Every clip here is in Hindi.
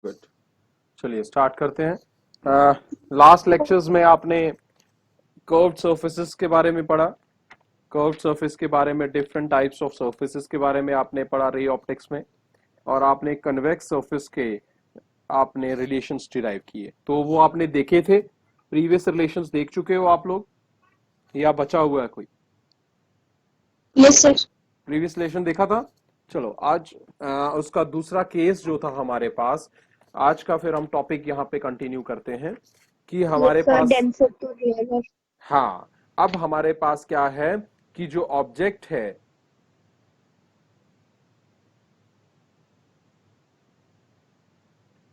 गुड। चलिए स्टार्ट करते हैं। लास्ट लेक्चर्स में आपने कर्व्ड सरफेसेस के बारे में पढ़ा। कर्व्ड सरफेस के बारे में, डिफरेंट टाइप्स ऑफ सरफेसेस के बारे में आपने पढ़ा रे ऑप्टिक्स में, और आपने कन्वेक्स सरफेस के आपने रिलेशंस डिराइव किए। तो वो आपने देखे थे, प्रीवियस रिलेशंस देख चुके हो आप लोग या बचा हुआ है कोई? Yes sir. प्रीवियस रिलेशन देखा था। चलो आज उसका दूसरा केस जो था हमारे पास, आज का फिर हम टॉपिक यहाँ पे कंटिन्यू करते हैं कि हमारे यस सर, पास, डेंसर तो रियल है। हाँ, अब हमारे पास क्या है कि जो ऑब्जेक्ट है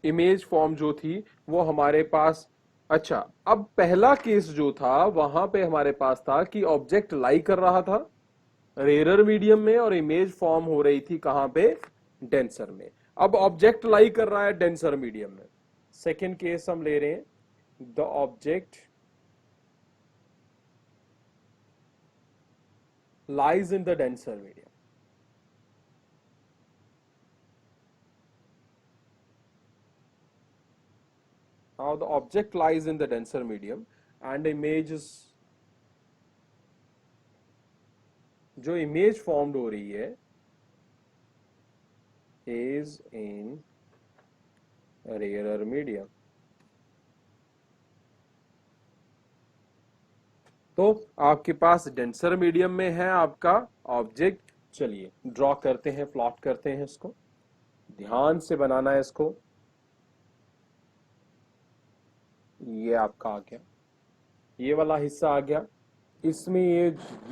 इमेज फॉर्म जो थी वो हमारे पास, अच्छा, अब पहला केस जो था वहां पे हमारे पास था कि ऑब्जेक्ट लाई कर रहा था रेरर मीडियम में और इमेज फॉर्म हो रही थी कहां पे? डेंसर में। अब ऑब्जेक्ट लाई कर रहा है डेंसर मीडियम में। सेकेंड केस हम ले रहे हैं, the object lies in the denser medium. Now the object lies in the denser medium and image is, जो इमेज फॉर्म्ड हो रही है is in rarer medium. तो आपके पास डेंसर मीडियम में है आपका ऑब्जेक्ट। चलिए ड्रॉ करते हैं, प्लॉट करते हैं इसको, ध्यान से बनाना है इसको। ये आपका आ गया, ये वाला हिस्सा आ गया। इसमें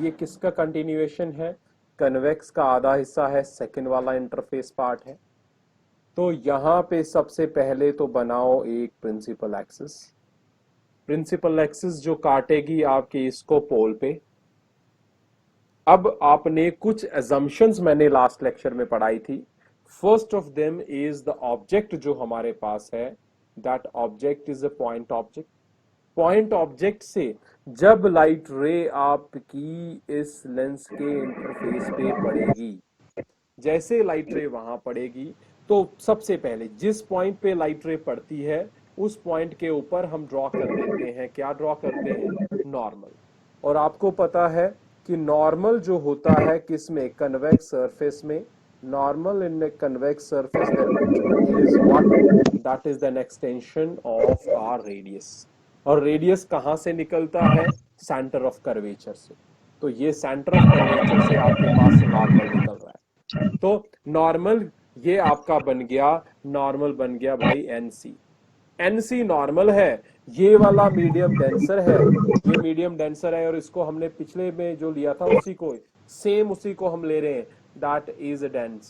ये किसका कंटिन्यूएशन है? कन्वेक्स का आधा हिस्सा है, सेकंड वाला इंटरफेस पार्ट है। तो यहां पे सबसे पहले तो बनाओ एक प्रिंसिपल एक्सिस। प्रिंसिपल एक्सिस जो काटेगी आपके इसको पोल पे। अब आपने कुछ एजम्पशंस मैंने लास्ट लेक्चर में पढ़ाई थी। First of them is the object जो हमारे पास है, that object is a point object. Point object से जब लाइट रे आपकी इस लेंस के इंटरफेस पे पड़ेगी, जैसे लाइट रे वहां पड़ेगी तो सबसे पहले जिस पॉइंट पे लाइट रे पड़ती है उस पॉइंट के ऊपर हम ड्रॉ कर देते हैं, क्या ड्रॉ करते हैं? नॉर्मल। और आपको पता है कि नॉर्मल जो होता है किसमें? कन्वेक्स सरफेस में। Normal in convex surface that is what? That is an extension of our radius. और रेडियस कहां से निकलता है? सेंटर ऑफ कर्वेचर से। तो ये सेंटर ऑफ कर्वेचर से आपके पास नॉर्मल निकल रहा है। तो नॉर्मल ये आपका बन गया, नॉर्मल बन गया भाई एनसी। एनसी नॉर्मल है, ये वाला मीडियम डेंसर है, ये मीडियम डेंसर है, और इसको हमने पिछले में जो लिया था उसी को, सेम उसी को हम ले रहे हैं, दैट इज डेंस।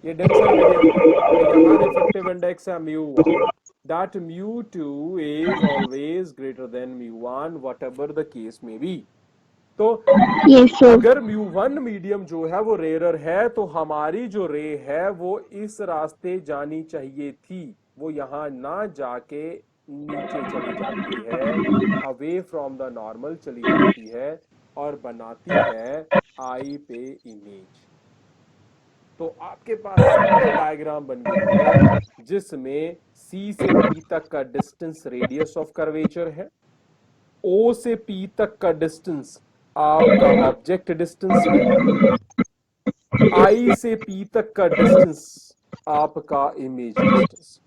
ये डेंसर मीडियम है और यहां रिफ्रैक्टिव इंडेक्स है μ1, that μ2 is always greater than μ1 whatever the case may be। तो यस सर। अगर μ1 मीडियम जो है वो रेयर है तो हमारी जो रे है वो इस रास्ते जानी चाहिए थी, वो यहां ना जाके नीचे चली जाती है, अवे फ्रॉम द नॉर्मल चली जाती है और बनाती है आई पे इमेज। तो आपके पास सिंपल डायग्राम बन गई है जिसमें सी से पी तक का डिस्टेंस रेडियस ऑफ कर्वेचर है, ओ से पी तक का डिस्टेंस आपका ऑब्जेक्ट डिस्टेंस है, आई से पी तक का डिस्टेंस आपका इमेज डिस्टेंस।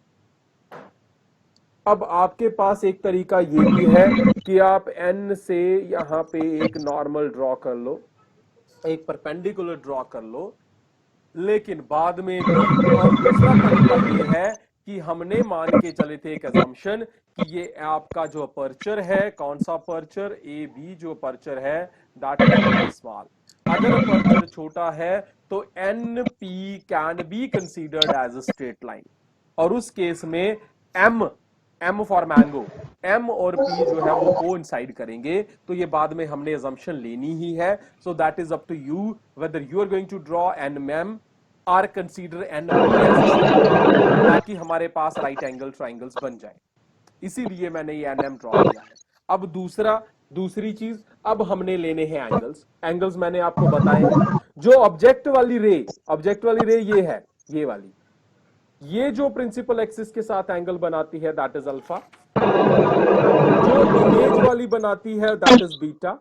अब आपके पास एक तरीका ये भी है कि आप एन से यहां पे एक नॉर्मल ड्रॉ कर लो, एक परपेंडिकुलर ड्रॉ कर लो, लेकिन बाद में भी। और दूसरा तरीका ये है कि हमने मान के चले थे एक अजम्पशन कि ये आपका जो अपर्चर है, कौन सा अपर्चर? ए बी जो अपर्चर है, दैट इज वेरी स्मॉल। अगर अपर्चर छोटा है तो N P can be considered as a straight line, और उस केस में M, M for mango, M और पी जो है वो कोइंसाइड करेंगे। तो ये बाद में हमने अजम्पशन लेनी ही है। So that is up to you whether you are going to draw N M or consider N P as a straight line, ताकि हमारे पास राइट एंगल ट्राइंगल्स बन जाए। इसीलिए मैंने ये एन एम ड्रॉ किया है। अब दूसरी चीज, अब हमने लेने हैं एंगल्स। एंगल्स मैंने आपको बताए हैं। जो ऑब्जेक्ट वाली रे ये है, ये वाली, ये जो प्रिंसिपल एक्सिस के साथ एंगल बनाती है दैट इज अल्फा, जो इमेज वाली बनाती है दैट इज बीटा,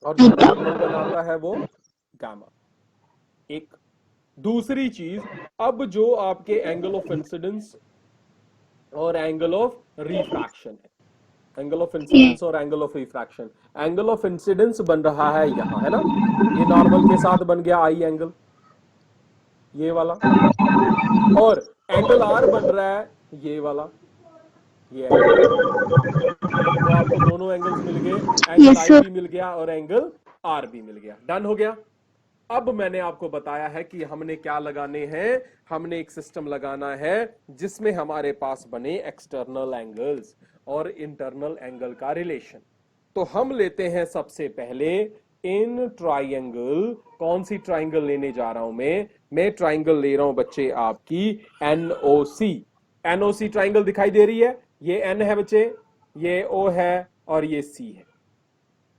और जो नॉर्मल बनाता है वो गामा। एक दूसरी चीज, अब जो आपके एंगल ऑफ इंसिडेंस और एंगल ऑफ रिफ्रैक्शन है, एंगल ऑफ इंसिडेंस और angle of refraction, angle of incidence बन रहा है यहां, है ना, ये नॉर्मल के साथ बन गया आई एंगल, ये वाला, और एंगल आर बन रहा है ये वाला, ये एंगल आर। तो आपको दोनों एंगल्स मिल गए, एंगल Yes, आई sir. भी मिल गया और एंगल आर भी मिल गया, डन हो गया। अब मैंने आपको बताया है कि हमने क्या लगाने हैं, हमने एक सिस्टम लगाना है जिसमें हमारे पास बने एक्सटर्नल एंगल्स और इंटरनल एंगल का रिलेशन। तो हम लेते हैं सबसे पहले इन ट्राइंगल, कौन सी ट्राइंगल लेने जा रहा हूं मैं ट्राइंगल ले रहा हूं बच्चे आपकी एनओसी। एनओसी ट्राइंगल दिखाई दे रही है, ये एन है बच्चे, ये ओ है और ये सी है।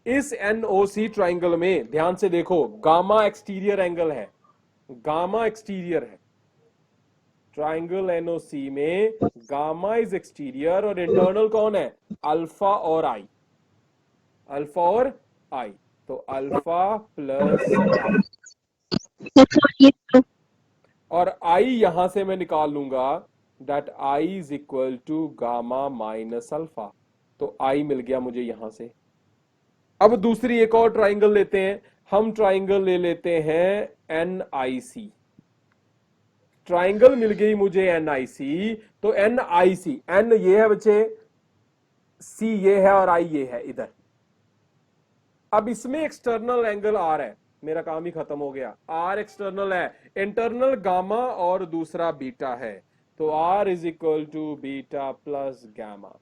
इस एनओसी ट्राइंगल में ध्यान से देखो, गामा एक्सटीरियर एंगल है, गामा एक्सटीरियर है ट्राइंगल एनओसी में, गामा इज एक्सटीरियर और इंटरनल कौन है, अल्फा और आई, अल्फा और आई, तो अल्फा प्लस आई, Yes, sir. Yes, sir. और आई यहां से मैं निकाल लूंगा that i is equal to gamma minus alpha, तो आई मिल गया मुझे यहां से। अब दूसरी एक और ट्राइंगल लेते हैं, हम ट्राइंगल ले लेते हैं एन आई सी, ट्राइंगल मिल गई मुझे एन आई सी, तो एन आई सी, एन ये है बच्चे, सी ये है और आई ये है इधर। अब इसमें एक्सटर्नल एंगल आर है, मेरा काम ही खत्म हो गया, आर एक्सटर्नल है, इंटरनल गामा और दूसरा बीटा है, तो r is equal to beta plus gamma.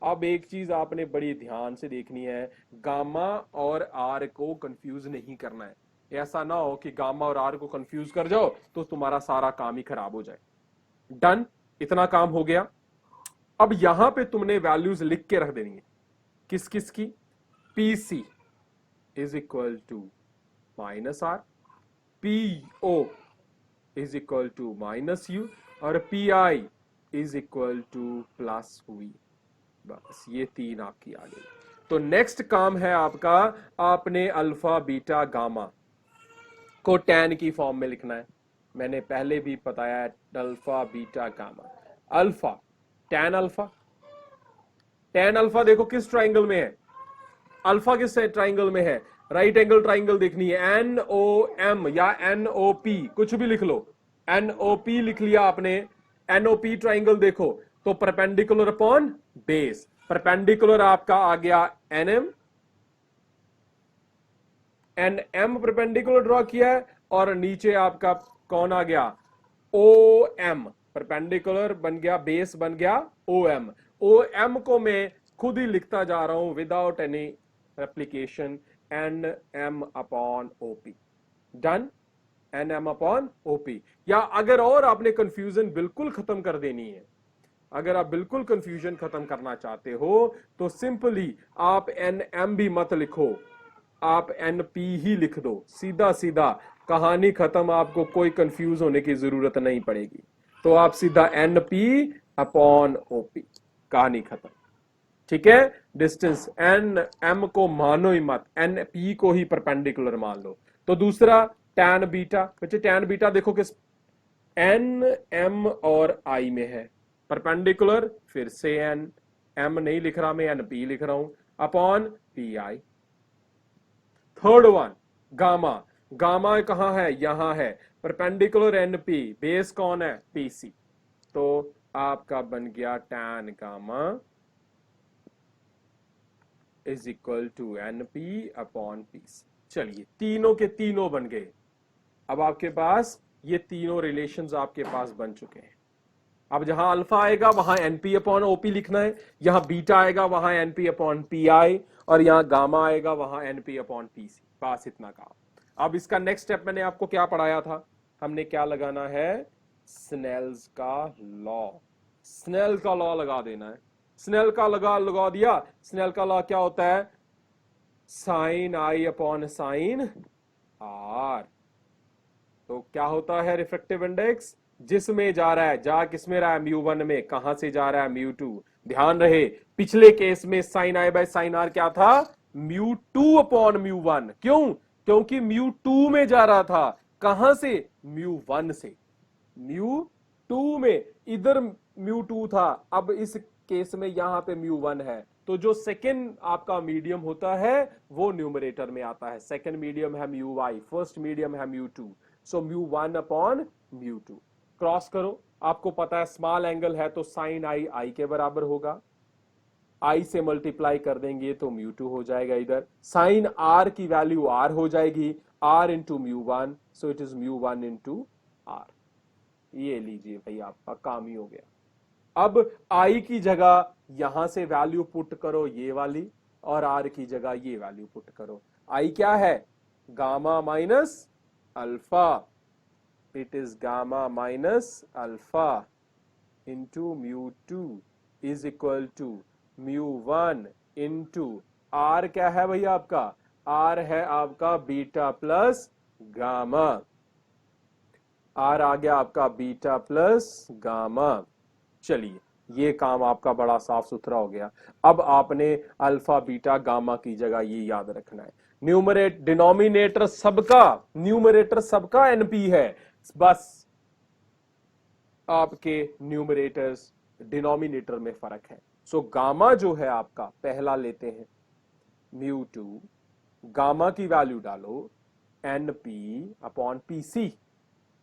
अब एक चीज आपने बड़ी ध्यान से देखनी है, गामा और आर को कंफ्यूज नहीं करना है, ऐसा ना हो कि गामा और आर को कंफ्यूज कर जाओ तो तुम्हारा सारा काम ही खराब हो जाए। डन, इतना काम हो गया। अब यहां पे तुमने वैल्यूज लिख के रख देनी है, किस किस की, P C is equal to minus R, P O is equal to minus U, और P I is equal to plus V. बस ये तीन आपकी आ गई। तो नेक्स्ट काम है आपका, आपने अल्फा बीटा गामा को टैन की फॉर्म में लिखना है। मैंने पहले भी बताया alpha beta gamma, alpha tan alpha, tan alpha देखो किस ट्राइंगल में है, अल्फा किस ट्राइंगल में है, राइट एंगल ट्राइंगल देखनी है, एन ओ एम या एन ओ पी, कुछ भी लिख लो, एन ओ पी लिख लिया आपने, एन ओ पी ट्राइंगल देखो, तो परपेंडिकुलर अपॉन बेस, परपेंडिकुलर आपका आ गया N M, N M perpendicular draw किया है, और नीचे आपका कौन आ गया, ओ एम, परपेंडिकुलर बन गया, बेस बन गया ओ एम। ओ एम को मैं खुद ही लिखता जा रहा हूं without any replication, N M upon OP, done, N M upon OP. या अगर और आपने कंफ्यूजन बिल्कुल खत्म कर देनी है, अगर आप बिल्कुल कंफ्यूजन खत्म करना चाहते हो तो सिंपली आप एन एम भी मत लिखो, आप एन पी ही लिख दो, सीधा सीधा कहानी खत्म, आपको कोई कंफ्यूज होने की जरूरत नहीं पड़ेगी। तो आप सीधा एन पी अपॉन ओपी, कहानी खत्म, ठीक है। डिस्टेंस एन एम को मानो ही मत, एन पी को ही परपेंडिकुलर मान लो। तो दूसरा टैन बीटा, बच्चे टैन बीटा देखो किस, एन एम और आई में है, परपेंडिकुलर फिर से एन एम नहीं लिख रहा मैं, एन पी लिख रहा हूं, अपॉन पी आई। थर्ड वन गामा, गामा कहां है, यहां है, परपेंडिकुलर एन पी, बेस कौन है, पीसी, तो आपका बन गया tan gamma is equal to N P upon PC. चलिए तीनों के तीनों बन गए, अब आपके पास ये तीनों रिलेशंस आपके पास बन चुके हैं। अब जहां अल्फा आएगा वहां एनपी अपॉन ओपी लिखना है, यहां बीटा आएगा वहां एनपी अपॉन पी आई, और यहां गामा आएगा वहां एनपी अपॉन पीसी, बस इतना काम। अब इसका नेक्स्ट स्टेप मैंने आपको क्या पढ़ाया था, हमने क्या लगाना है, स्नेल्स का लॉ, स्नेल का लॉ लगा देना है। स्नेल का लगा दिया, स्नेल का लॉ क्या होता है, sine i upon sine r, तो क्या होता है रिफ्रैक्टिव इंडेक्स, जिसमें जा रहा है, जा किसमें रहा है, म्यू वन में, कहां से जा रहा है, म्यू टू। ध्यान रहे पिछले केस में sine i by sine r क्या था, mu two upon mu one. क्यों, क्योंकि म्यू टू में जा रहा था, कहां से, म्यू वन से। म्यू टू में, इधर म्यू टू था, अब इस केस में यहां पे म्यू वन है, तो जो सेकेंड आपका मीडियम होता है वो न्यूमरेटर में आता है। सेकेंड मीडियम है म्यू वाई, फर्स्ट मीडियम है mu to, so mu one upon mu two. Cross करो, आपको पता है स्मॉल एंगल है तो साइन आई आई के बराबर होगा, आई से मल्टीप्लाई कर देंगे तो म्यू टू हो जाएगा। इधर साइन आर की वैल्यू आर हो जाएगी, r into mu one, so it is mu one into r. ये लीजिए भाई, आपका काम ही हो गया। अब आई की जगह यहां से वैल्यू पुट करो ये वाली, और आर की जगह ये वैल्यू पुट करो। आई क्या है, gamma minus alpha, it is gamma minus alpha into mu two is equal to mu one into r क्या है भैया आपका, आर है आपका बीटा प्लस गामा, आर आ गया आपका बीटा प्लस गामा। चलिए ये काम आपका बड़ा साफ सुथरा हो गया। अब आपने अल्फा बीटा गामा की जगह ये याद रखना है, न्यूमरेट डिनोमिनेटर सबका, न्यूमरेटर सबका एनपी है, बस आपके न्यूमरेटर्स डिनोमिनेटर में फर्क है। सो गामा जो है आपका, पहला लेते हैं म्यू टू, गामा की वैल्यू डालो N P upon P C,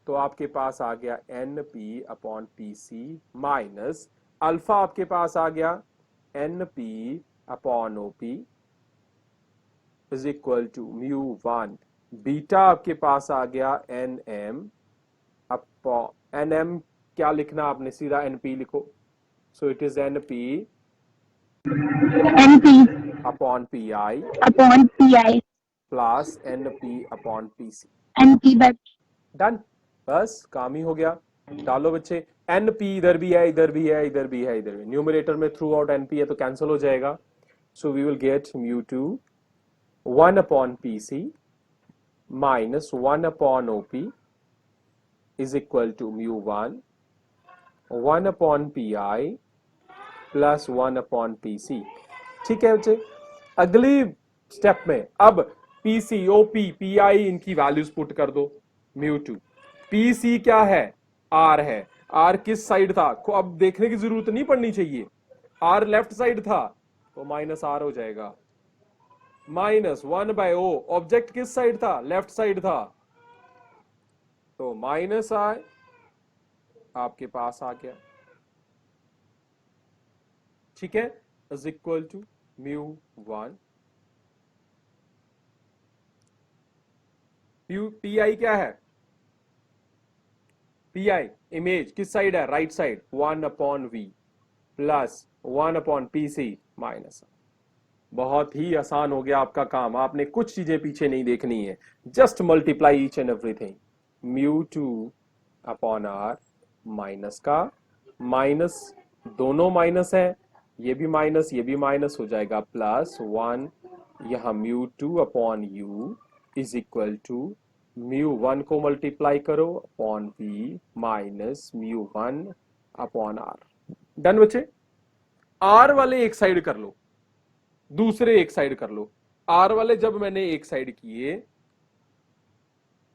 तो आपके पास आ गया N P upon P C minus alpha आपके पास आ गया N P upon O P is equal to mu one, beta आपके पास आ गया N M upon N M, क्या लिखना आपने, सीधा एन पी लिखो, so it is N P NP upon P I upon PI plus N P upon P C. NP by done, बस काम ही हो गया। डालो बच्चे, एन पी इधर भी है, इधर भी है, इधर भी है, इधर भी, न्यूमरेटर में थ्रू आउट एन पी है तो कैंसिल हो जाएगा। So we will get mu two one upon P C minus one upon O P is equal to mu one upon P I plus one upon P C. ठीक है बच्चे, अगली स्टेप में अब P C O P P I इनकी वैल्यूज पुट कर दो। म्यू टू, पी सी क्या है, आर है, आर किस साइड था, अब देखने की जरूरत नहीं पड़नी चाहिए, आर लेफ्ट साइड था तो माइनस आर हो जाएगा, minus one by O, object किस साइड था, लेफ्ट साइड था, तो माइनस आर आपके पास आ गया। ठीक है, is equal to mu one, P I क्या है, पी आई इमेज किस साइड है, right side, one upon V plus one upon P C minus. बहुत ही आसान हो गया आपका काम, आपने कुछ चीजें पीछे नहीं देखनी है, just multiply each and everything. Mu two upon R minus का माइनस, दोनों माइनस है, ये भी माइनस ये भी माइनस हो जाएगा, प्लस वन, यहां mu two upon U is equal to mu one को मल्टीप्लाई करो upon V minus mu one upon R. Done बच्चे, आर वाले एक साइड कर लो, दूसरे एक साइड कर लो। आर वाले जब मैंने एक साइड किए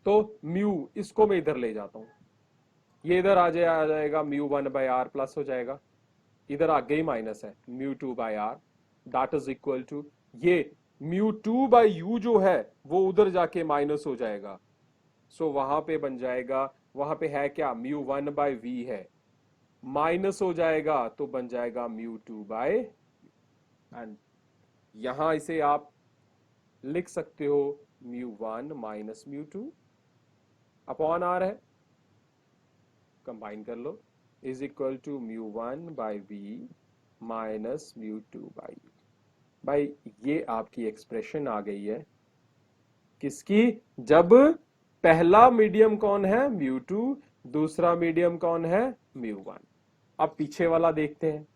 तो म्यू, इसको मैं इधर ले जाता हूं, ये इधर आ जाएगा mu one by R plus हो जाएगा, इधर आगे ही माइनस है, mu two by R that is equal to, ये म्यू टू बाय यू जो है वो उधर जाके माइनस हो जाएगा, सो वहां पे बन जाएगा, वहां पे है क्या, म्यू वन बाय वी है, माइनस हो जाएगा तो बन जाएगा म्यू टू बाय, एंड यहां इसे आप लिख सकते हो mu one minus mu two upon R है, कंबाइन कर लो, is equal to mu one by V minus mu two by, भाई ये आपकी एक्सप्रेशन आ गई है किसकी, जब पहला मीडियम कौन है, म्यू टू, दूसरा मीडियम कौन है, म्यू वन। अब पीछे वाला देखते हैं,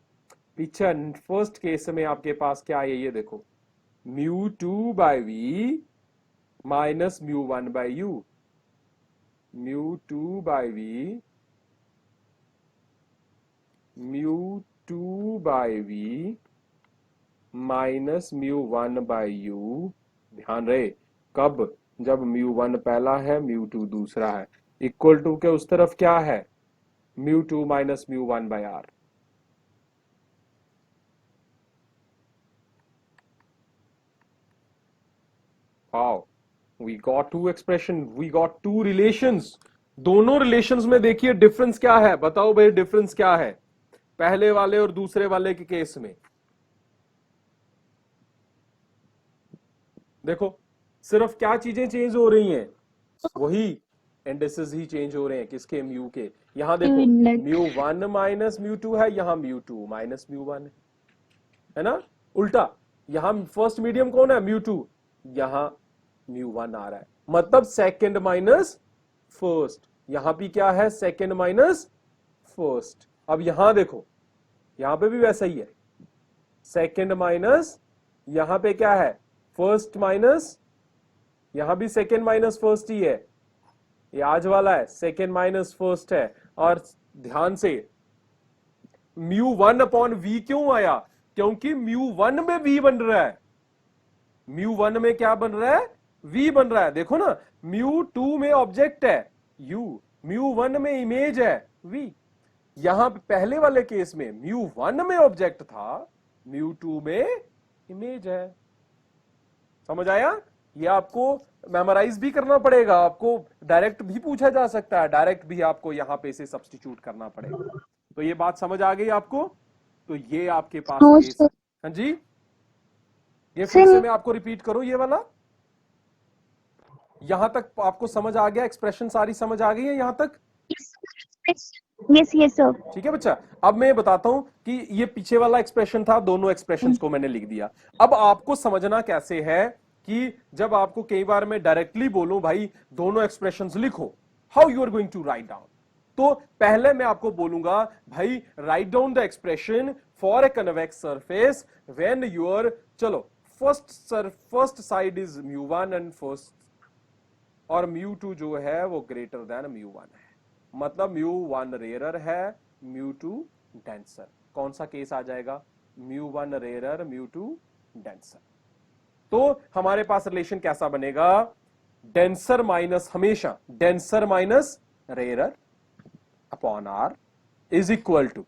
पीछे फर्स्ट केस में आपके पास क्या है, ये देखो, mu two by V minus mu one by U, mu two by V μ2 by v minus μ1 by u। ध्यान रहे कब, जब μ1 पहला है μ2 दूसरा है, इक्वल टू के उस तरफ क्या है, μ2 minus μ1 by r। Wow, we got two expression, we got two relations. दोनों रिलेशंस में देखिए डिफरेंस क्या है, बताओ भाई डिफरेंस क्या है पहले वाले और दूसरे वाले के केस में। देखो सिर्फ क्या चीजें चेंज हो रही हैं, वही इंडिसेस ही चेंज हो रहे हैं, किसके, म्यू के। यहां देखो μ1 माइनस μ2 है, यहां μ2 माइनस μ1 है ना, उल्टा यहां फर्स्ट मीडियम कौन है, μ2, यहां μ1 आ रहा है, मतलब सेकंड माइनस फर्स्ट। यहां भी क्या है, सेकंड माइनस फर्स्ट। अब यहां देखो, यहां पे भी वैसा ही है, सेकंड माइनस, यहां पे क्या है, फर्स्ट माइनस, यहां भी सेकंड माइनस फर्स्ट ही है, ये आज वाला है सेकंड माइनस फर्स्ट है। और ध्यान से μ1 अपॉन v क्यों आया, क्योंकि μ1 में v बन रहा है, μ1 में क्या बन रहा है, v बन रहा है। देखो ना, μ2 में ऑब्जेक्ट है u, μ1 में इमेज है v। यहां पहले वाले केस में μ1 में ऑब्जेक्ट था, μ2 में इमेज है। समझ आया, ये आपको मेमोराइज भी करना पड़ेगा, आपको डायरेक्ट भी पूछा जा सकता है, डायरेक्ट भी आपको यहां पे से सब्स्टिट्यूट करना पड़ेगा। तो ये बात समझ आ गई आपको, तो ये आपके पास केस है। हाँ जी, ये फिर से मैं आपको रिपीट करूं, ये वाला यहां तक आपको समझ आ गया, एक्सप्रेशन सारी समझ आ गई है यहां तक। Yes yes sir. ठीक है बच्चा, अब मैं बताता हूं कि ये पीछे वाला एक्सप्रेशन था, दोनों एक्सप्रेशंस को मैंने लिख दिया। अब आपको समझना कैसे है कि जब आपको कई बार मैं डायरेक्टली बोलूं भाई दोनों एक्सप्रेशंस लिखो, how you are going to write down, तो पहले मैं आपको बोलूंगा भाई write down the expression for a convex surface when your, चलो first side is μ1 and first, और μ2 जो है वो ग्रेटर देन μ1 है, मतलब μ1 रेयरर है, μ2 डेंसर। कौन सा केस आ जाएगा, μ1 रेयरर, μ2 डेंसर। तो हमारे पास रिलेशन कैसा बनेगा, डेंसर माइनस, हमेशा denser minus rarer upon R is equal to,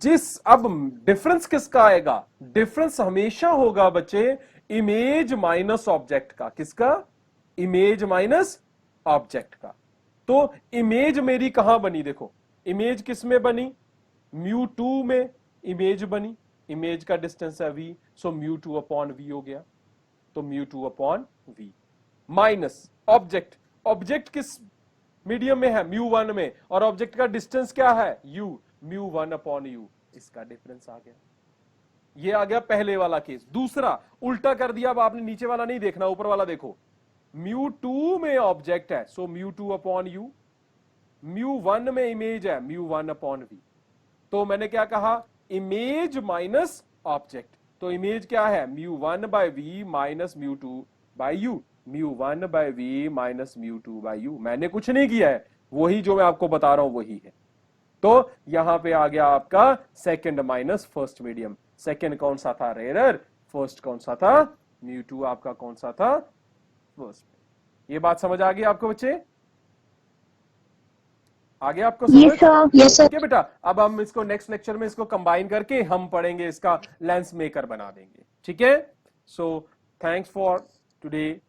जिस, अब डिफरेंस किसका आएगा, डिफरेंस हमेशा होगा बच्चे इमेज माइनस ऑब्जेक्ट का। किसका, इमेज माइनस ऑब्जेक्ट का। तो इमेज मेरी कहां बनी, देखो इमेज किस में बनी, μ2 में इमेज बनी, इमेज का डिस्टेंस है v, सो μ2 अपॉन v हो गया, तो μ2 upon v minus object, object किस मीडियम में है, μ1 में, और ऑब्जेक्ट का डिस्टेंस क्या है u, μ1 अपॉन u, इसका डिफरेंस आ गया। ये आ गया पहले वाला केस। दूसरा उल्टा कर दिया, अब आपने नीचे वाला नहीं देखना, ऊपर वाला देखो, μ2 में ऑब्जेक्ट है, सो μ2 अपॉन u, μ1 में इमेज है, μ1 अपॉन v। तो मैंने क्या कहा, इमेज माइनस ऑब्जेक्ट, तो इमेज क्या है, μ1 by v minus μ2 by u, μ1 by v minus μ2 by u। मैंने कुछ नहीं किया है, वही जो मैं आपको बता रहा हूं वही है। तो यहां पे आ गया आपका second minus first medium. Second कौन सा था, रेयरर, फर्स्ट कौन सा था, μ2 आपका कौन सा था, फर्स्ट। ये बात समझ आ गई आपको बच्चे, आ गया आपको समझ? Yes sir. ठीक है बेटा, अब हम इसको नेक्स्ट लेक्चर में इसको कंबाइन करके हम पढ़ेंगे, इसका लेंस मेकर बना देंगे। ठीक है, सो थैंक्स फॉर टुडे।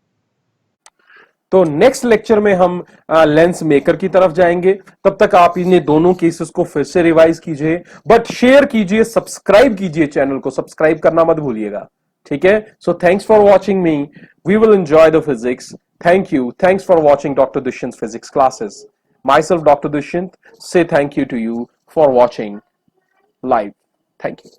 तो नेक्स्ट लेक्चर में हम लेंस मेकर की तरफ जाएंगे। तब तक आप इन्हें दोनों केसेस को फिर से रिवाइज कीजिए, बट शेयर कीजिए, सब्सक्राइब कीजिए, चैनल को सब्सक्राइब करना मत भूलिएगा। ठीक है, so thanks for watching me, we will enjoy the physics. Thank you, thanks for watching doctor Dushyant physics classes. Myself, Dr. Dushyant, say thank you to you for watching live. Thank you.